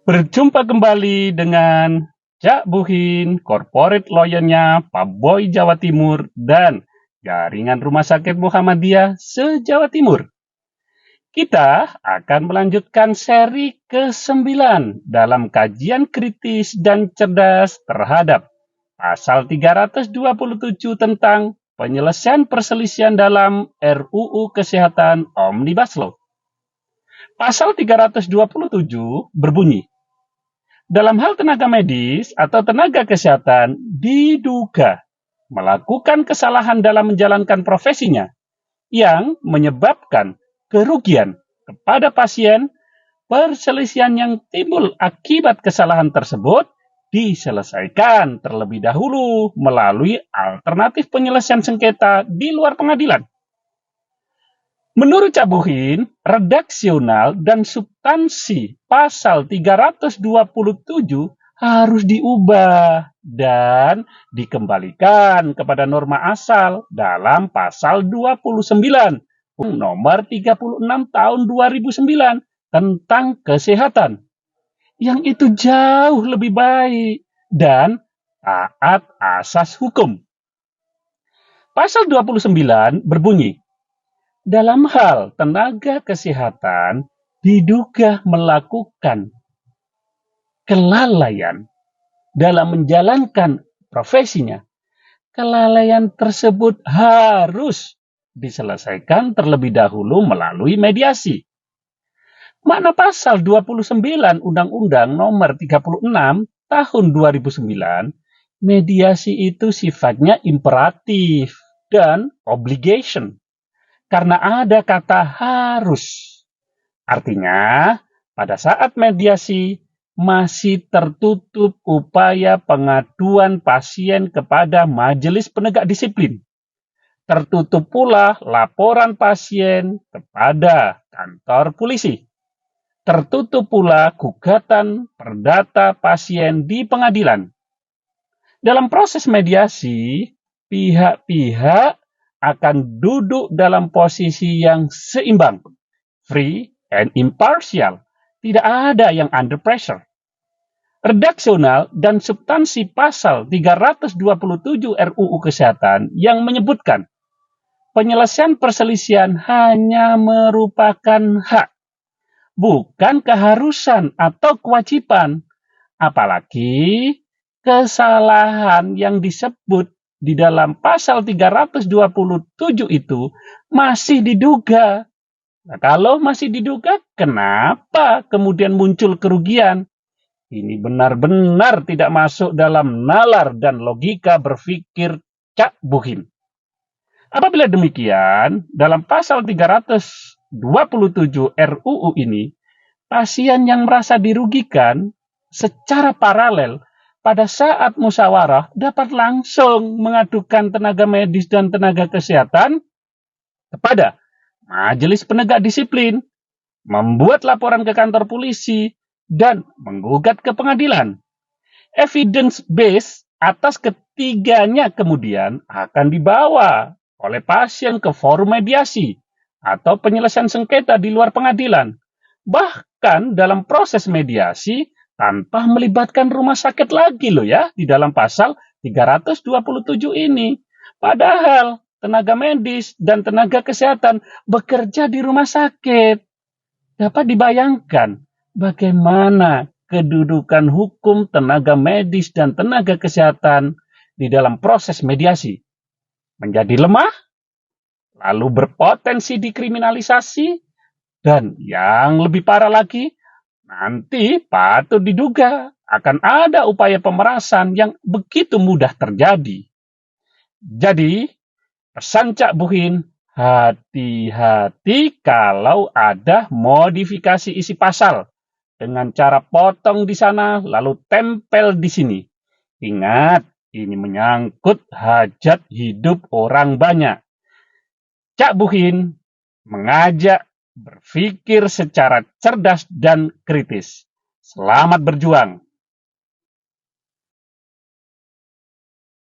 Berjumpa kembali dengan Cak Buhin, corporate lawyer-nya Pak Boy Jawa Timur, dan Jaringan Rumah Sakit Muhammadiyah se-Jawa Timur. Kita akan melanjutkan seri ke-9 dalam kajian kritis dan cerdas terhadap pasal 327 tentang penyelesaian perselisihan dalam RUU Kesehatan Omnibus Law. Pasal 327 berbunyi, dalam hal tenaga medis atau tenaga kesehatan diduga melakukan kesalahan dalam menjalankan profesinya yang menyebabkan kerugian kepada pasien, perselisihan yang timbul akibat kesalahan tersebut diselesaikan terlebih dahulu melalui alternatif penyelesaian sengketa di luar pengadilan. Menurut Cak Buhin, redaksional dan substansi pasal 327 harus diubah dan dikembalikan kepada norma asal dalam pasal 29 nomor 36 tahun 2009 tentang kesehatan, yang itu jauh lebih baik dan taat asas hukum. Pasal 29 berbunyi, dalam hal tenaga kesehatan diduga melakukan kelalaian dalam menjalankan profesinya, kelalaian tersebut harus diselesaikan terlebih dahulu melalui mediasi. Makna pasal 29 Undang-Undang Nomor 36 Tahun 2009, mediasi itu sifatnya imperatif dan obligation, karena ada kata harus. Artinya, pada saat mediasi masih tertutup upaya pengaduan pasien kepada majelis penegak disiplin. Tertutup pula laporan pasien kepada kantor polisi. Tertutup pula gugatan perdata pasien di pengadilan. Dalam proses mediasi, pihak-pihak akan duduk dalam posisi yang seimbang, free and impartial. Tidak ada yang under pressure. Redaksional dan substansi pasal 327 RUU Kesehatan yang menyebutkan penyelesaian perselisihan hanya merupakan hak, bukan keharusan atau kewajiban. Apalagi kesalahan yang disebut di dalam pasal 327 itu masih diduga. Nah, kalau masih diduga, kenapa kemudian muncul kerugian? Ini benar-benar tidak masuk dalam nalar dan logika berpikir Cak Buhin. Apabila demikian, dalam pasal 327 RUU ini, pasien yang merasa dirugikan secara paralel pada saat musyawarah dapat langsung mengadukan tenaga medis dan tenaga kesehatan kepada majelis penegak disiplin, membuat laporan ke kantor polisi, dan menggugat ke pengadilan. Evidence base atas ketiganya kemudian akan dibawa oleh pasien ke forum mediasi atau penyelesaian sengketa di luar pengadilan. Bahkan dalam proses mediasi tanpa melibatkan rumah sakit lagi loh ya, di dalam pasal 327 ini. Padahal tenaga medis dan tenaga kesehatan bekerja di rumah sakit. Dapat dibayangkan bagaimana kedudukan hukum tenaga medis dan tenaga kesehatan di dalam proses mediasi. Menjadi lemah, lalu berpotensi dikriminalisasi, dan yang lebih parah lagi, nanti patut diduga akan ada upaya pemerasan yang begitu mudah terjadi. Jadi, pesan Cak Buhin, hati-hati kalau ada modifikasi isi pasal dengan cara potong di sana lalu tempel di sini. Ingat, ini menyangkut hajat hidup orang banyak. Cak Buhin mengajak berpikir secara cerdas dan kritis. Selamat berjuang.